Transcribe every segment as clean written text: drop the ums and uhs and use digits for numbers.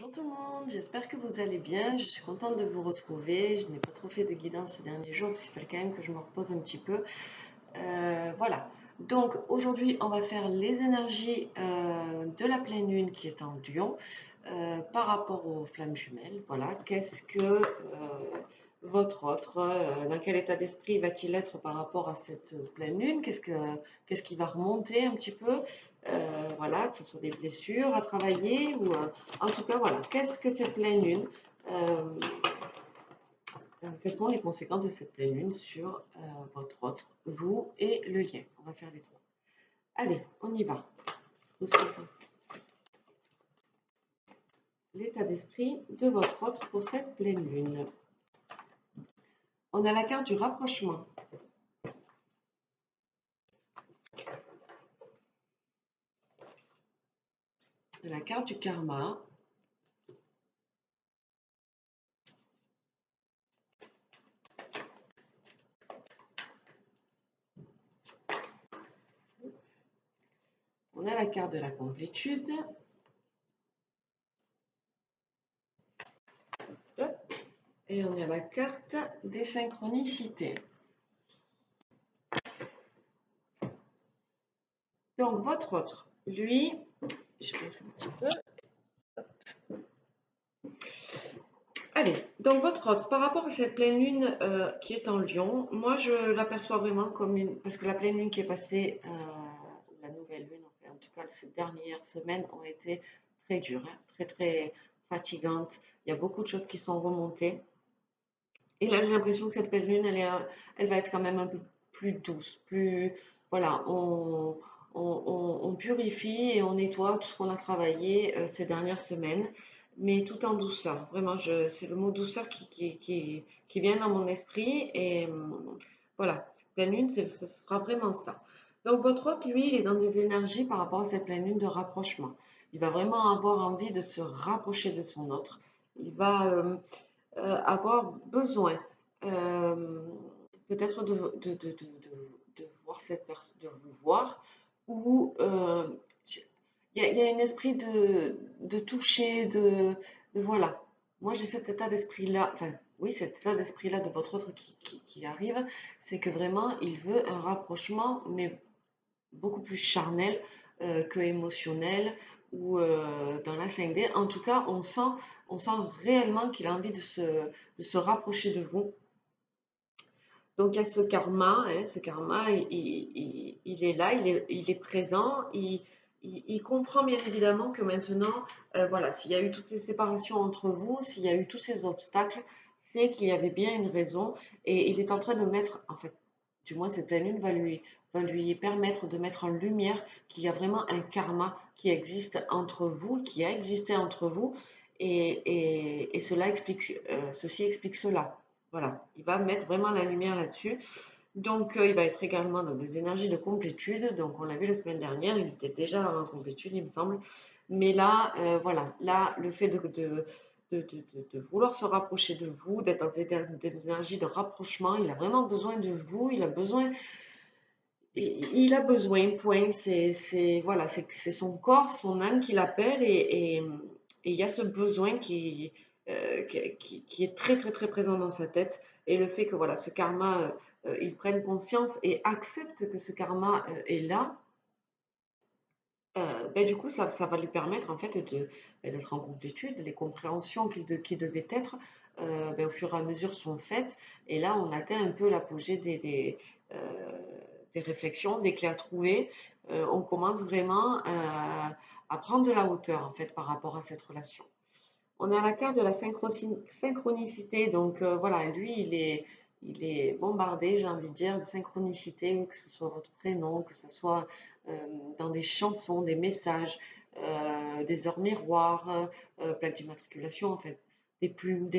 Bonjour tout le monde, j'espère que vous allez bien. Je suis contente de vous retrouver. Je n'ai pas trop fait de guidance ces derniers jours parce qu'il fallait quand même que je me repose un petit peu. Voilà. Donc aujourd'hui, on va faire les énergies de la pleine lune qui est en Lion par rapport aux flammes jumelles. Voilà. Qu'est-ce que votre autre, dans quel état d'esprit va-t-il être par rapport à cette pleine lune? Qu'est-ce qui va remonter un petit peu? Voilà, que ce soit des blessures à travailler ou en tout cas, voilà. Qu'est-ce que cette pleine lune? Euh, Quelles sont les conséquences de cette pleine lune sur votre autre, vous et le lien? On va faire les trois. Allez, on y va. L'état d'esprit de votre autre pour cette pleine lune. On a la carte du rapprochement. La carte du karma. On a la carte de la complétude. Et on a la carte des synchronicités. Donc, votre autre, lui, je baisse un petit peu. Allez, donc votre autre, par rapport à cette pleine lune qui est en Lion, moi je l'aperçois vraiment comme une... Parce que la pleine lune qui est passée, la nouvelle lune, en tout cas ces dernières semaines ont été très dures, hein, très très fatigantes. Il y a beaucoup de choses qui sont remontées. Et là j'ai l'impression que cette pleine lune, elle va être quand même un peu plus douce, plus... Voilà, on purifie et on nettoie tout ce qu'on a travaillé ces dernières semaines, mais tout en douceur. Vraiment, c'est le mot douceur qui vient dans mon esprit. Et voilà, cette pleine lune, ce sera vraiment ça. Donc, votre hôte, lui, il est dans des énergies par rapport à cette pleine lune de rapprochement. Il va vraiment avoir envie de se rapprocher de son autre. Il va avoir besoin peut-être de voir cette personne, de vous voir, ou il y a un esprit de toucher, voilà. Moi, j'ai cet état d'esprit-là, enfin, oui, cet état d'esprit-là de votre autre qui arrive, c'est que vraiment, il veut un rapprochement, mais beaucoup plus charnel que émotionnel ou dans la 5D. En tout cas, on sent réellement qu'il a envie de se rapprocher de vous. Donc il y a ce karma, hein, ce karma, il est là, il est présent, il comprend bien évidemment que maintenant, voilà, s'il y a eu toutes ces séparations entre vous, s'il y a eu tous ces obstacles, c'est qu'il y avait bien une raison et il est en train de mettre, en fait, du moins cette pleine lune va lui permettre de mettre en lumière qu'il y a vraiment un karma qui existe entre vous, qui a existé entre vous et cela explique, ceci explique cela. Voilà, il va mettre vraiment la lumière là-dessus. Donc, il va être également dans des énergies de complétude. Donc, on l'a vu la semaine dernière, il était déjà en complétude, il me semble. Mais là, voilà, là, le fait de vouloir se rapprocher de vous, d'être dans des énergies de rapprochement, il a vraiment besoin de vous, il a besoin, point. Voilà, c'est son corps, son âme qui l'appelle et il y a ce besoin qui est très, très, très présent dans sa tête. Et le fait que voilà, ce karma, il prenne conscience et accepte que ce karma est là, ben, du coup, ça va lui permettre en fait d'être en complétude. Les compréhensions qui devaient être, ben, au fur et à mesure sont faites. Et là, on atteint un peu l'apogée des réflexions, des clés à trouver. On commence vraiment à prendre de la hauteur en fait par rapport à cette relation. On a la carte de la synchronicité. Donc voilà, lui, il est bombardé, j'ai envie de dire, de synchronicité, que ce soit votre prénom, que ce soit dans des chansons, des messages, des heures miroirs, plaques d'immatriculation, en fait, des plumes,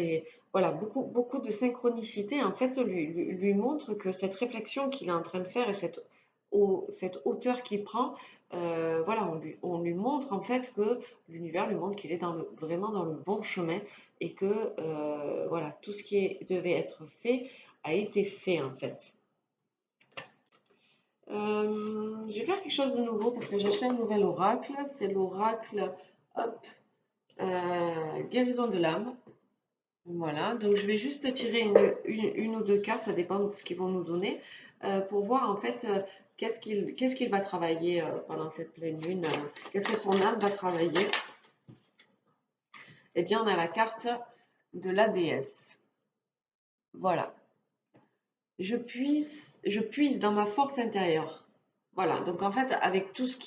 voilà, beaucoup de synchronicité, en fait, lui montre que cette réflexion qu'il est en train de faire et cette hauteur qu'il prend, voilà, on lui montre en fait que l'univers lui montre qu'il est vraiment dans le bon chemin et que voilà, tout ce devait être fait a été fait en fait. Je vais faire quelque chose de nouveau parce que j'ai acheté un nouvel oracle. C'est l'oracle guérison de l'âme. Voilà, donc je vais juste tirer une ou deux cartes, ça dépend de ce qu'ils vont nous donner, pour voir en fait qu'est-ce qu'il va travailler pendant cette pleine lune, qu'est-ce que son âme va travailler. Eh bien, on a la carte de la déesse. Voilà. Je puise dans ma force intérieure. Voilà, donc en fait, avec toutes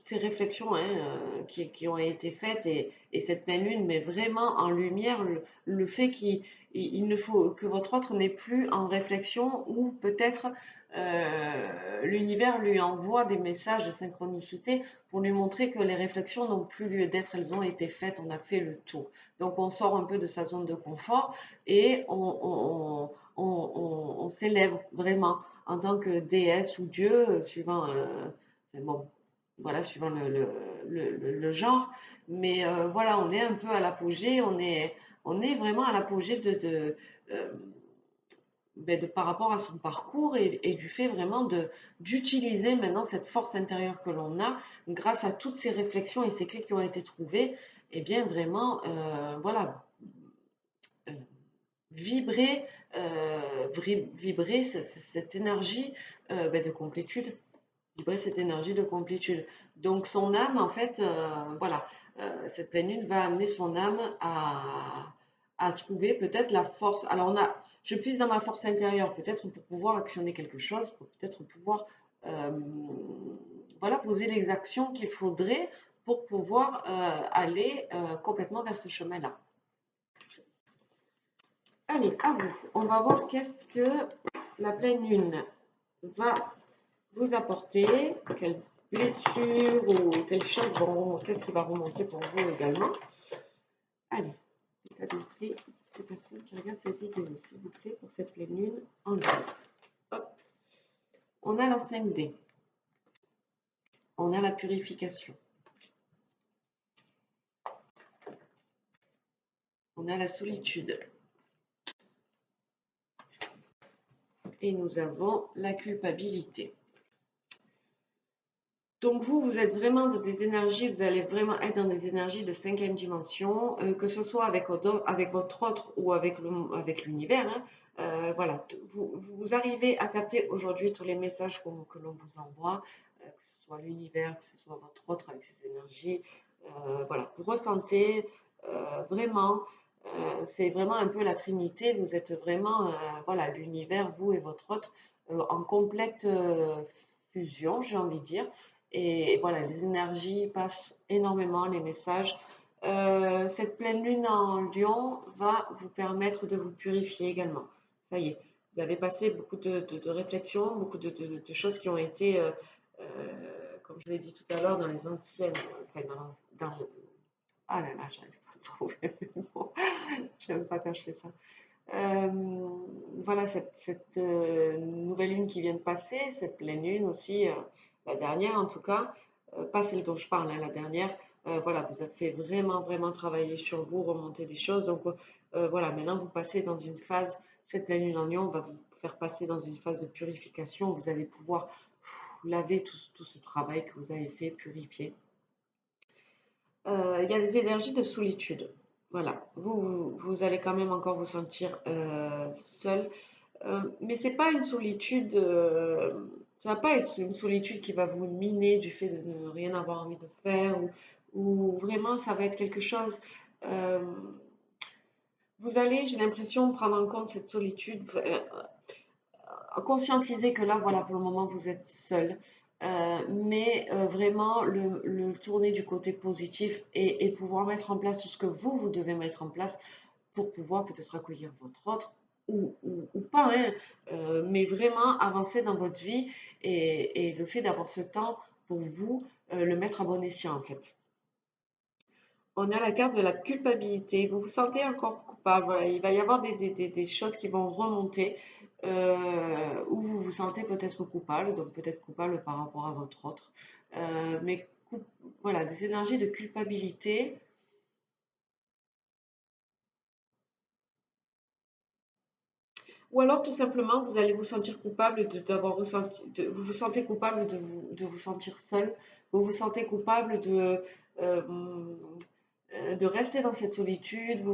ces réflexions hein, qui ont été faites et cette pleine lune met vraiment en lumière le fait qu'il ne faut que votre autre n'est plus en réflexion ou peut-être l'univers lui envoie des messages de synchronicité pour lui montrer que les réflexions n'ont plus lieu d'être, elles ont été faites, on a fait le tour. Donc on sort un peu de sa zone de confort et on s'élève vraiment en tant que déesse ou dieu, suivant, bon, voilà, suivant le genre. Mais voilà, on est un peu à l'apogée, on est vraiment à l'apogée euh, par rapport à son parcours et du fait vraiment d'utiliser maintenant cette force intérieure que l'on a grâce à toutes ces réflexions et ces clés qui ont été trouvées, et bien vraiment, voilà, euh, vibrer, vibrer cette énergie de complétude, vibrer cette énergie de complétude. Donc son âme, en fait, voilà, cette pleine lune va amener son âme à trouver peut-être la force. Alors je puise dans ma force intérieure, peut-être pour pouvoir actionner quelque chose, pour peut-être pouvoir, voilà, poser les actions qu'il faudrait pour pouvoir aller complètement vers ce chemin-là. Allez, à vous. On va voir qu'est-ce que la pleine lune va vous apporter, quelles blessures ou quelles choses qu'est-ce qui va remonter pour vous également. Allez, état d'esprit des personnes qui regardent cette vidéo, s'il vous plaît, pour cette pleine lune en lune. Hop. On a la 5D. On a la purification. On a la solitude. Et nous avons la culpabilité. Donc vous êtes vraiment dans des énergies, vous allez vraiment être dans des énergies de 5e dimension, que ce soit avec votre autre ou avec l'univers. Hein. Voilà, vous arrivez à capter aujourd'hui tous les messages que l'on vous envoie, que ce soit l'univers, que ce soit votre autre avec ses énergies. Voilà, vous ressentez vraiment, c'est vraiment un peu la Trinité, vous êtes vraiment, voilà, l'univers, vous et votre autre, en complète fusion, j'ai envie de dire. Et voilà, les énergies passent énormément, les messages. Cette pleine lune en Lion va vous permettre de vous purifier également. Ça y est, vous avez passé beaucoup de réflexions, beaucoup de choses qui ont été, comme je l'ai dit tout à l'heure, dans les anciennes, enfin ah là là, j'arrive pas à trouver le mot. J'aime pas quand je fais ça. Euh, voilà, cette nouvelle lune qui vient de passer, cette pleine lune aussi, la dernière en tout cas, pas celle dont je parle, hein, la dernière, voilà, vous avez fait vraiment, vraiment travailler sur vous, remonter des choses. Donc voilà, maintenant vous passez dans une phase, cette pleine lune en lion va vous faire passer dans une phase de purification. Vous allez pouvoir laver tout ce travail que vous avez fait, purifier. Il y a des énergies de solitude. Voilà, vous allez quand même encore vous sentir seul. Mais c'est pas une solitude, ça va pas être une solitude qui va vous miner du fait de ne rien avoir envie de faire ou vraiment ça va être quelque chose. euh, Vous allez, j'ai l'impression, prendre en compte cette solitude, conscientiser que là, voilà, pour le moment, vous êtes seul. Mais vraiment le tourner du côté positif et pouvoir mettre en place tout ce que vous devez mettre en place pour pouvoir peut-être accueillir votre autre ou pas, hein, mais vraiment avancer dans votre vie et le fait d'avoir ce temps pour vous, le mettre à bon escient en fait. On a la carte de la culpabilité. Vous vous sentez encore coupable. Voilà, il va y avoir des choses qui vont remonter où vous vous sentez peut-être coupable, donc peut-être coupable par rapport à votre autre. Mais voilà, des énergies de culpabilité. Ou alors tout simplement, vous allez vous sentir coupable d'avoir ressenti, vous vous sentez coupable de vous sentir seul, vous vous sentez coupable euh, de rester dans cette solitude,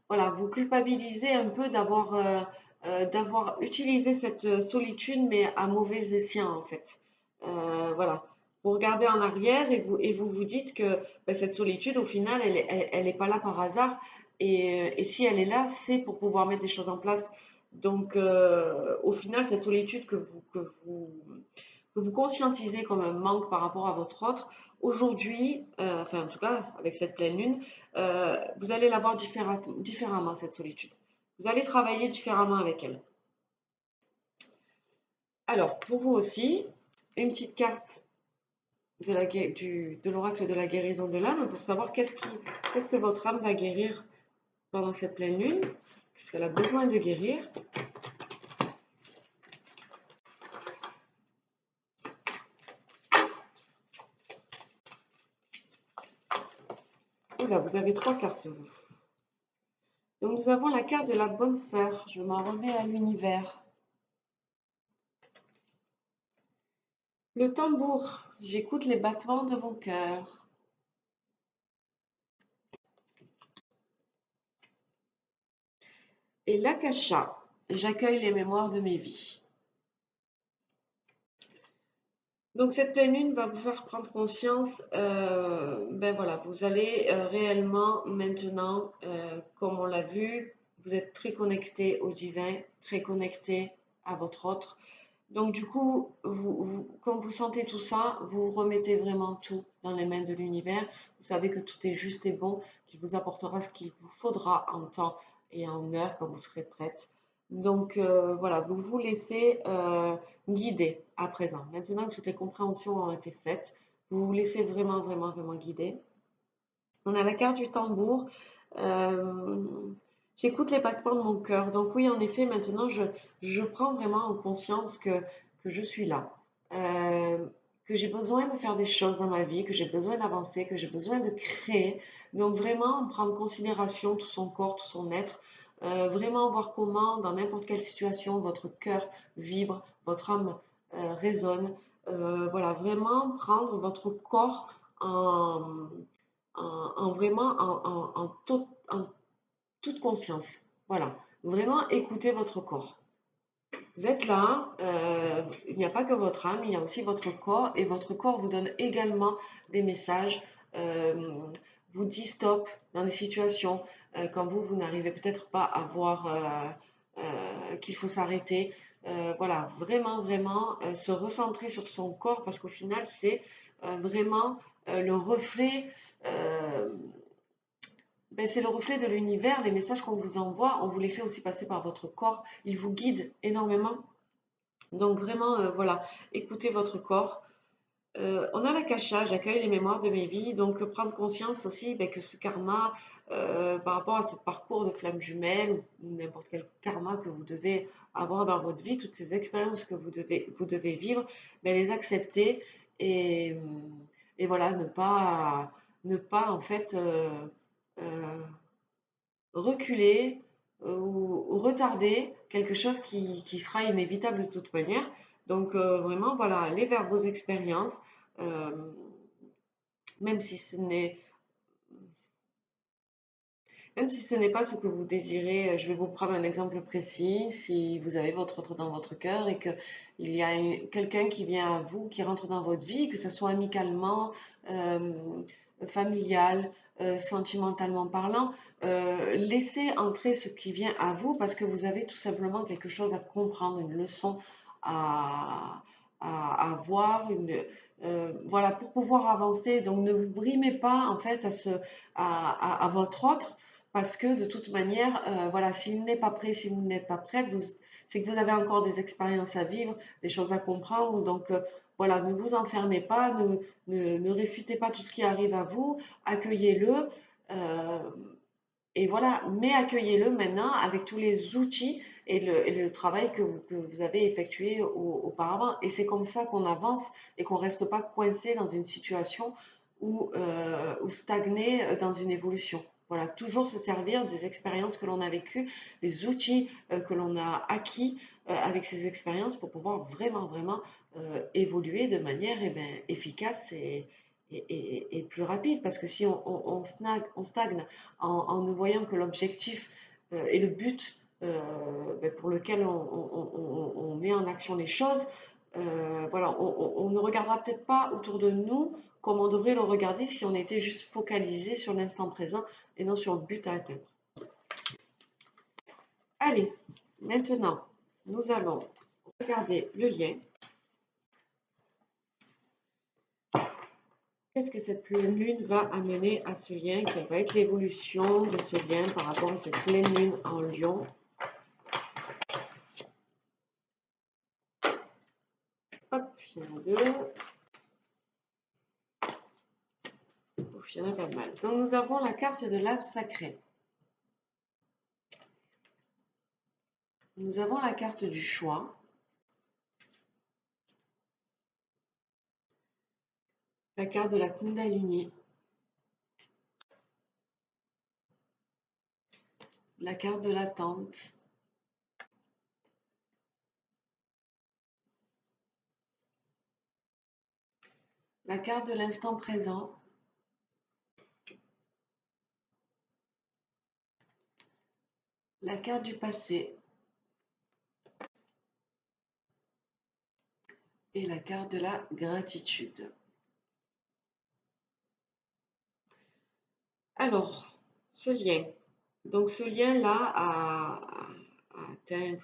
voilà, vous culpabilisez un peu d'avoir utilisé cette solitude, mais à mauvais escient en fait. Voilà. Vous regardez en arrière et vous dites que ben, cette solitude, au final, elle est pas là par hasard. Et si elle est là, c'est pour pouvoir mettre des choses en place. Donc, au final, cette solitude que vous conscientisez comme un manque par rapport à votre autre, aujourd'hui, enfin en tout cas avec cette pleine lune, vous allez la voir différemment, cette solitude. Vous allez travailler différemment avec elle. Alors, pour vous aussi, une petite carte de l'oracle de la guérison de l'âme pour savoir qu'est-ce que votre âme va guérir pendant cette pleine lune, qu'est-ce qu'elle a besoin de guérir. Et là, vous avez trois cartes, vous. Donc, nous avons la carte de la bonne sœur. Je m'en remets à l'univers. Le tambour. J'écoute les battements de mon cœur. Et l'akasha. J'accueille les mémoires de mes vies. Donc cette pleine lune va vous faire prendre conscience, ben voilà, vous allez réellement maintenant, comme on l'a vu, vous êtes très connecté au divin, très connecté à votre autre. Donc du coup, quand vous sentez tout ça, vous remettez vraiment tout dans les mains de l'univers. Vous savez que tout est juste et bon, qu'il vous apportera ce qu'il vous faudra en temps et en heure quand vous serez prête. Donc voilà, vous vous laissez guider à présent. Maintenant que toutes les compréhensions ont été faites, vous vous laissez vraiment, vraiment, vraiment guider. On a la carte du tambour. Euh, J'écoute les battements de mon cœur. Donc oui, en effet, maintenant, je prends vraiment en conscience que je suis là. Euh, que j'ai besoin de faire des choses dans ma vie, que j'ai besoin d'avancer, que j'ai besoin de créer. Donc vraiment prendre en considération tout son corps, tout son être. Vraiment voir comment, dans n'importe quelle situation, votre cœur vibre, votre âme résonne. Voilà, vraiment prendre votre corps en, vraiment en toute conscience. Voilà, vraiment écoutez votre corps. Vous êtes là, il n'y a pas que votre âme, il y a aussi votre corps et votre corps vous donne également des messages, euh, vous dit stop dans des situations quand vous n'arrivez peut-être pas à voir qu'il faut s'arrêter. Voilà, vraiment, vraiment se recentrer sur son corps parce qu'au final, c'est vraiment le reflet. euh, c'est le reflet de l'univers, les messages qu'on vous envoie, on vous les fait aussi passer par votre corps, ils vous guident énormément. Donc vraiment, voilà, écoutez votre corps. On a l'akasha, j'accueille les mémoires de mes vies, donc prendre conscience aussi ben, que ce karma, par rapport à ce parcours de flamme jumelle ou n'importe quel karma que vous devez avoir dans votre vie, toutes ces expériences que vous devez vivre, ben, les accepter et, et voilà, ne pas en fait euh, reculer ou retarder quelque chose qui sera inévitable de toute manière. Donc vraiment, voilà, aller vers vos expériences, euh, même si ce n'est même si ce n'est pas ce que vous désirez. Je vais vous prendre un exemple précis. Si vous avez votre autre dans votre cœur et qu'il y a quelqu'un qui vient à vous, qui rentre dans votre vie, que ce soit amicalement, euh, familial, sentimentalement parlant, laissez entrer ce qui vient à vous parce que vous avez tout simplement quelque chose à comprendre, une leçon à, à voir, voilà, pour pouvoir avancer. Donc ne vous brimez pas en fait à votre autre parce que de toute manière, voilà, s'il n'est pas prêt, si vous n'êtes pas prête, c'est que vous avez encore des expériences à vivre, des choses à comprendre. Donc voilà, ne vous enfermez pas, ne réfutez pas tout ce qui arrive à vous, accueillez-le. euh, et voilà, mais accueillez-le maintenant avec tous les outils et le travail que vous avez effectué auparavant. Et c'est comme ça qu'on avance et qu'on ne reste pas coincé dans une situation ou stagné dans une évolution. Voilà, toujours se servir des expériences que l'on a vécues, des outils que l'on a acquis avec ces expériences pour pouvoir vraiment, vraiment évoluer de manière efficace est plus rapide. Parce que si on stagne en ne voyant que l'objectif et le but pour lequel on met en action les choses, voilà, on ne regardera peut-être pas autour de nous comme on devrait le regarder si on était juste focalisé sur l'instant présent et non sur le but à atteindre. Allez, maintenant, nous allons regarder le lien. Qu'est-ce que cette pleine lune va amener à ce lien? Quelle va être l'évolution de ce lien par rapport à cette pleine lune en Lion? Hop, il y en a deux. Ouf, il y en a pas mal. Donc nous avons la carte de l'âme sacrée. Nous avons la carte du choix. La carte de la Kundalini. La carte de l'attente. La carte de l'instant présent. La carte du passé. Et la carte de la gratitude. Alors, ce lien. Donc ce lien-là a atteint,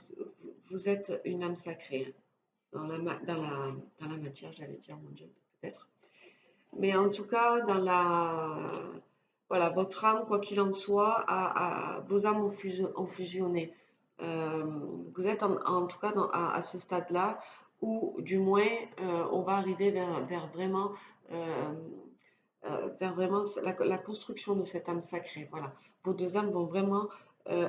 vous êtes une âme sacrée dans la matière, j'allais dire, mon Dieu, peut-être. Mais en tout cas, voilà, votre âme, quoi qu'il en soit, vos âmes ont fusionné. Vous êtes en tout cas à ce stade-là où, du moins, on va arriver euh, vers vraiment la construction de cette âme sacrée. Voilà, vos deux âmes vont vraiment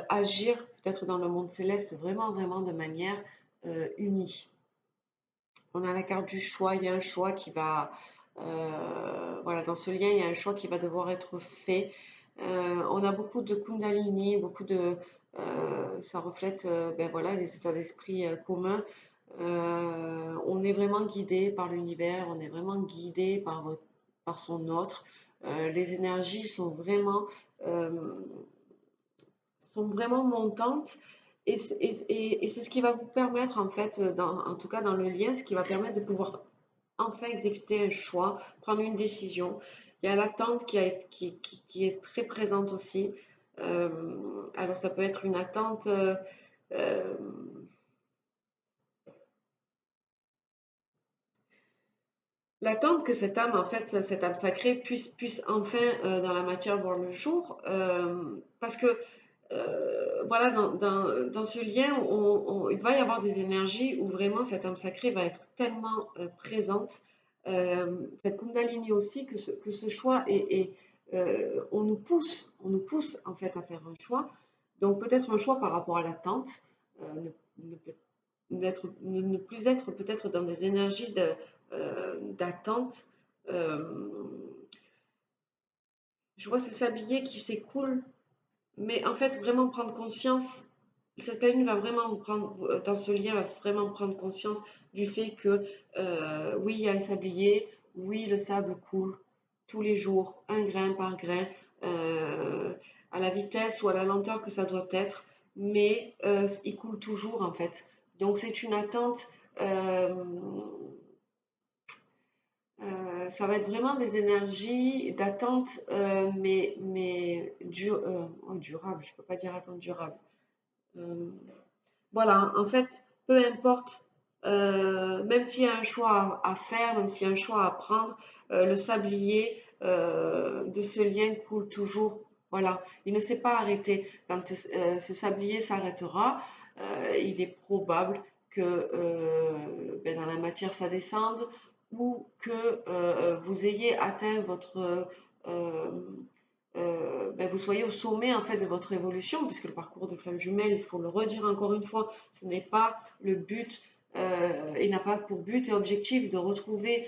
agir, peut-être dans le monde céleste, vraiment de manière unie. On a la carte du choix, il y a un choix qui va, voilà, dans ce lien, il y a un choix qui va devoir être fait. On a beaucoup de Kundalini, ça reflète ben voilà, les états d'esprit communs. On est vraiment guidé par l'univers, on est vraiment guidé par son autre. Les énergies euh, sont vraiment montantes et c'est ce qui va vous permettre, en fait, en tout cas dans le lien, ce qui va permettre de pouvoir enfin exécuter un choix, prendre une décision. Il y a l'attente qui est très présente aussi. Euh, alors ça peut être une attente, euh, l'attente que cette âme, en fait, cette âme sacrée puisse enfin dans la matière voir le jour. Parce que voilà, dans ce lien, il va y avoir des énergies où vraiment cette âme sacrée va être tellement présente, cette Kundalini aussi, que ce choix on nous pousse en fait à faire un choix. Donc peut-être un choix par rapport à l'attente, ne, ne plus être peut-être dans des énergies d'attente. Je vois ce sablier qui s'écoule, mais en fait, vraiment prendre conscience, cette planète va vraiment prendre, dans ce lien, va vraiment prendre conscience du fait que, oui, il y a un sablier, oui, le sable coule tous les jours, un grain par grain, euh, à la vitesse ou à la lenteur que ça doit être, mais il coule toujours en fait. Donc c'est une attente. euh, Ça va être vraiment des énergies d'attente, durable. Je ne peux pas dire attente durable. Euh, voilà, en fait, peu importe, même s'il y a un choix à faire, même s'il y a un choix à prendre, le sablier de ce lien coule toujours. Voilà, il ne s'est pas arrêté. Quand ce sablier s'arrêtera, il est probable que dans la matière ça descende ou que vous ayez atteint euh, vous soyez au sommet en fait de votre évolution, puisque le parcours de flamme jumelle, il faut le redire encore une fois, ce n'est pas le but, il n'a pas pour but et objectif de retrouver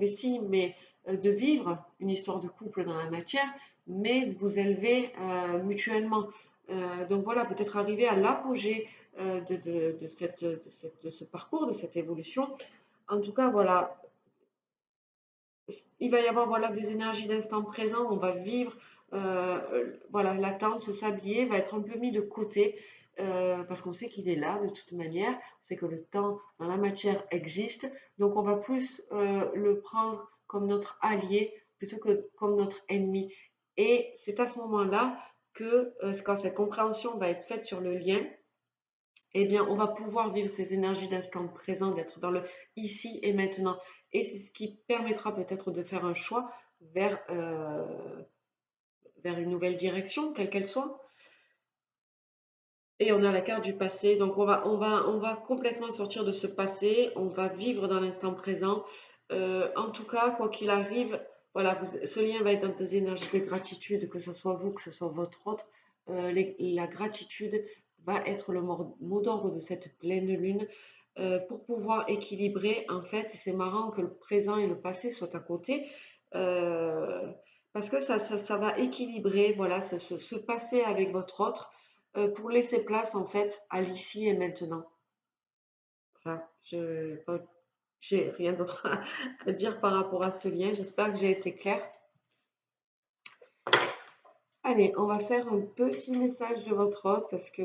si, mais de vivre une histoire de couple dans la matière, mais de vous élever mutuellement. Donc voilà, peut-être arriver à l'apogée de ce parcours, de cette évolution. En tout cas, voilà, il va y avoir voilà, des énergies d'instant présent, on va vivre, voilà, l'attente, se s'habiller va être un peu mis de côté parce qu'on sait qu'il est là de toute manière, on sait que le temps dans la matière existe, donc on va plus le prendre comme notre allié plutôt que comme notre ennemi. Et c'est à ce moment-là que quand cette compréhension va être faite sur le lien, eh bien, on va pouvoir vivre ces énergies d'instant présent, d'être dans le ici et maintenant. Et c'est ce qui permettra peut-être de faire un choix vers, vers une nouvelle direction, quelle qu'elle soit. Et on a la carte du passé, donc on va complètement sortir de ce passé, on va vivre dans l'instant présent. En tout cas, quoi qu'il arrive, voilà, ce lien va être dans des énergies de gratitude, que ce soit vous, que ce soit votre autre. La gratitude va être le mot d'ordre de cette pleine lune pour pouvoir équilibrer. En fait, c'est marrant que le présent et le passé soient à côté. euh, Parce que ça va équilibrer voilà, ce passé avec votre autre pour laisser place en fait à l'ici et maintenant. Voilà, j'ai rien d'autre à dire par rapport à ce lien. J'espère que j'ai été claire. Allez, on va faire un petit message de votre hôte parce que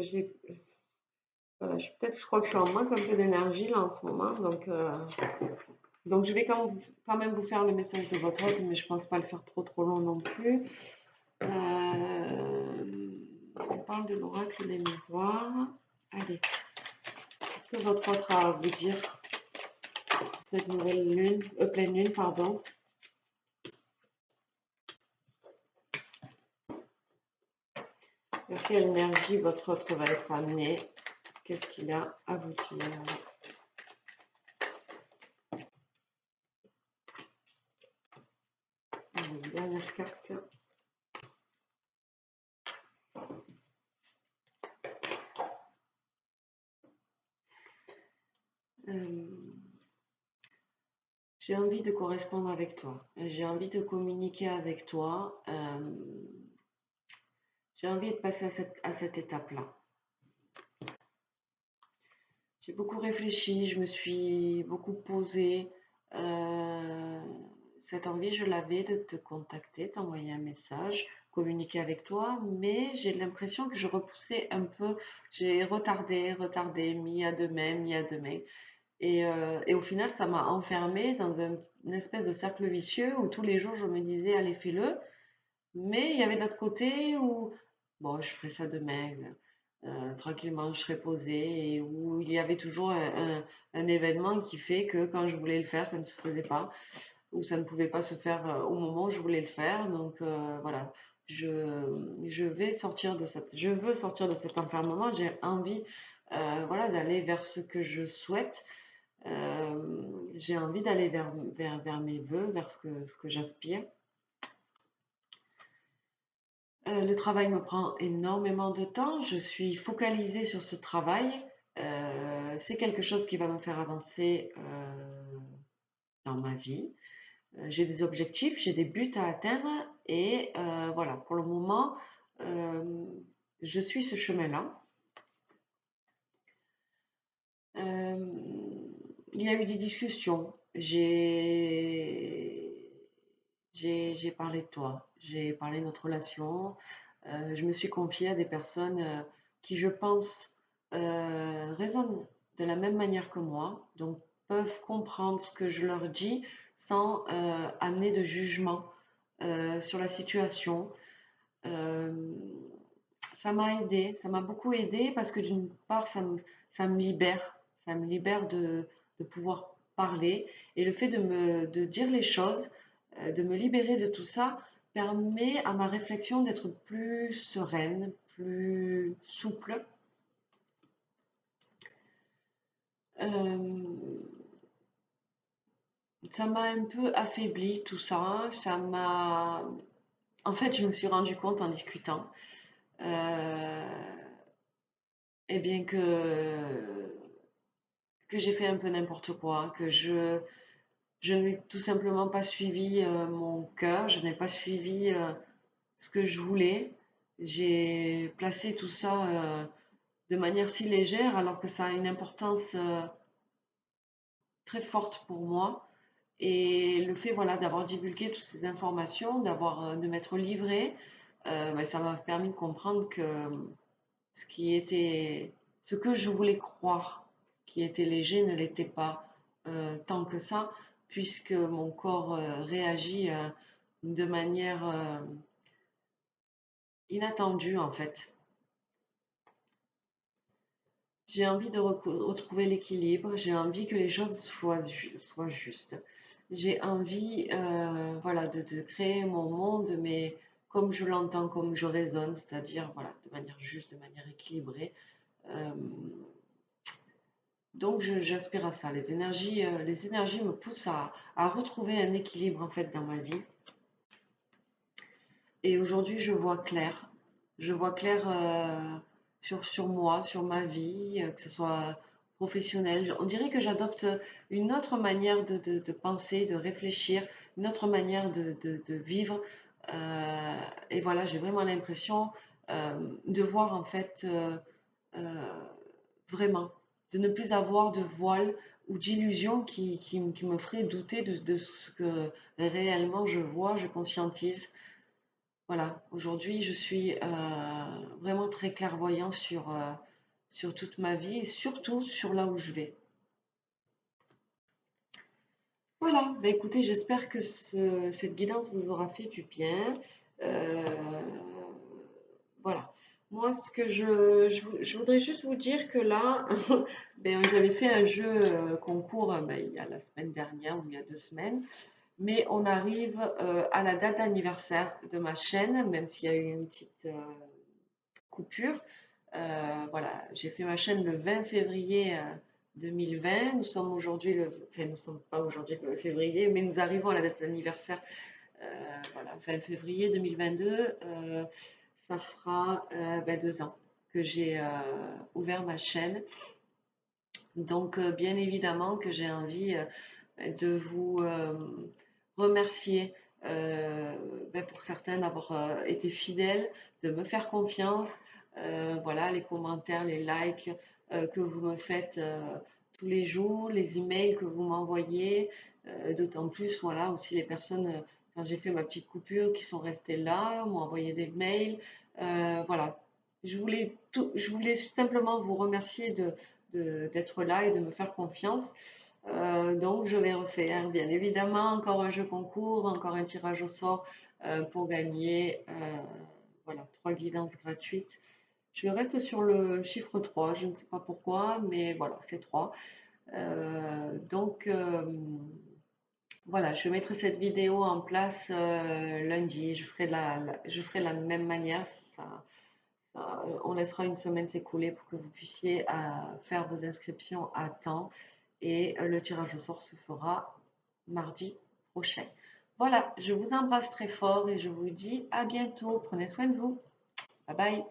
voilà, je crois que je suis en manque un peu d'énergie là en ce moment. Donc je vais quand même vous faire le message de votre hôte, mais je pense pas le faire trop long non plus. On parle de l'oracle des miroirs. Allez, qu'est-ce que votre hôte a à vous dire cette nouvelle lune, pleine lune, pardon. Vers quelle énergie votre autre va être amené? Qu'est-ce qu'il a à vous dire? Allez, dernière carte. Euh, j'ai envie de correspondre avec toi. J'ai envie de communiquer avec toi. J'ai envie de passer à cette étape-là. J'ai beaucoup réfléchi, je me suis beaucoup posée. Euh, cette envie, je l'avais de te contacter, t'envoyer un message, communiquer avec toi, mais j'ai l'impression que je repoussais un peu. J'ai retardé, mis à demain. Et au final, ça m'a enfermée dans une espèce de cercle vicieux où tous les jours, je me disais, allez, fais-le. Mais il y avait de l'autre côté où, bon, je ferai ça demain, tranquillement, je serai posée, et où il y avait toujours un événement qui fait que quand je voulais le faire, ça ne se faisait pas, ou ça ne pouvait pas se faire au moment où je voulais le faire. Donc voilà, je veux sortir de cet enfermement, j'ai envie voilà, d'aller vers ce que je souhaite. J'ai envie d'aller vers mes voeux, vers ce que j'aspire. Le travail me prend énormément de temps. Je suis focalisée sur ce travail. C'est quelque chose qui va me faire avancer dans ma vie. J'ai des objectifs, j'ai des buts à atteindre et voilà, pour le moment, euh, je suis ce chemin-là. Euh, il y a eu des discussions. J'ai parlé de toi, j'ai parlé de notre relation. Je me suis confiée à des personnes qui, je pense, raisonnent de la même manière que moi, donc peuvent comprendre ce que je leur dis sans amener de jugement sur la situation. Euh, Ça m'a aidé, ça m'a beaucoup aidé parce que d'une part, ça me libère de pouvoir parler et le fait de dire les choses, de me libérer de tout ça, permet à ma réflexion d'être plus sereine, plus souple. Euh, Ça m'a un peu affaibli tout ça, En fait, je me suis rendu compte en discutant, euh, eh bien que j'ai fait un peu n'importe quoi, je n'ai tout simplement pas suivi mon cœur, je n'ai pas suivi ce que je voulais. J'ai placé tout ça de manière si légère alors que ça a une importance très forte pour moi. Et le fait, voilà, d'avoir divulgué toutes ces informations, de m'être livrée, ben, ça m'a permis de comprendre que ce qui était, ce que je voulais croire qui était léger ne l'était pas tant que ça, puisque mon corps réagit de manière inattendue en fait. J'ai envie de retrouver l'équilibre, j'ai envie que les choses soient justes. J'ai envie voilà, de créer mon monde, mais comme je l'entends, comme je raisonne, c'est-à-dire voilà, de manière juste, de manière équilibrée. Euh, donc j'aspire à ça. Les énergies me poussent à retrouver un équilibre en fait dans ma vie. Et aujourd'hui, je vois clair. Je vois clair sur moi, sur ma vie, que ce soit professionnel. On dirait que j'adopte une autre manière de penser, de réfléchir, une autre manière de vivre. Euh, et voilà, j'ai vraiment l'impression de voir en fait euh, vraiment, de ne plus avoir de voile ou d'illusion qui me ferait douter de ce que réellement je vois, je conscientise. Voilà, aujourd'hui, je suis vraiment très clairvoyant sur toute ma vie et surtout sur là où je vais. Voilà, bah écoutez, j'espère que cette guidance vous aura fait du bien. Euh, voilà. Moi, ce que je voudrais juste vous dire que là, ben, j'avais fait un jeu concours ben, il y a la semaine dernière ou il y a 2 semaines. Mais on arrive à la date d'anniversaire de ma chaîne, même s'il y a eu une petite coupure. Voilà, j'ai fait ma chaîne le 20 février 2020. Nous sommes aujourd'hui enfin, nous sommes pas aujourd'hui le février, mais nous arrivons à la date d'anniversaire, voilà, 20 février 2022. Ça fera ben, 2 ans que j'ai ouvert ma chaîne. Donc, bien évidemment que j'ai envie de vous remercier ben, pour certains d'avoir été fidèles, de me faire confiance. Voilà, les commentaires, les likes que vous me faites tous les jours, les emails que vous m'envoyez, d'autant plus, voilà, aussi les personnes, quand j'ai fait ma petite coupure, qui sont restées là, m'ont envoyé des mails. Voilà, je voulais simplement vous remercier d'être là et de me faire confiance. Donc, je vais refaire, bien évidemment, encore un jeu concours, encore un tirage au sort pour gagner voilà, 3 guidances gratuites. Je reste sur le chiffre 3, je ne sais pas pourquoi, mais voilà, c'est 3. Donc, voilà, je mettrai cette vidéo en place lundi. Je ferai la même manière. On laissera une semaine s'écouler pour que vous puissiez faire vos inscriptions à temps et le tirage au sort se fera mardi prochain. Voilà, je vous embrasse très fort et je vous dis à bientôt. Prenez soin de vous. Bye bye.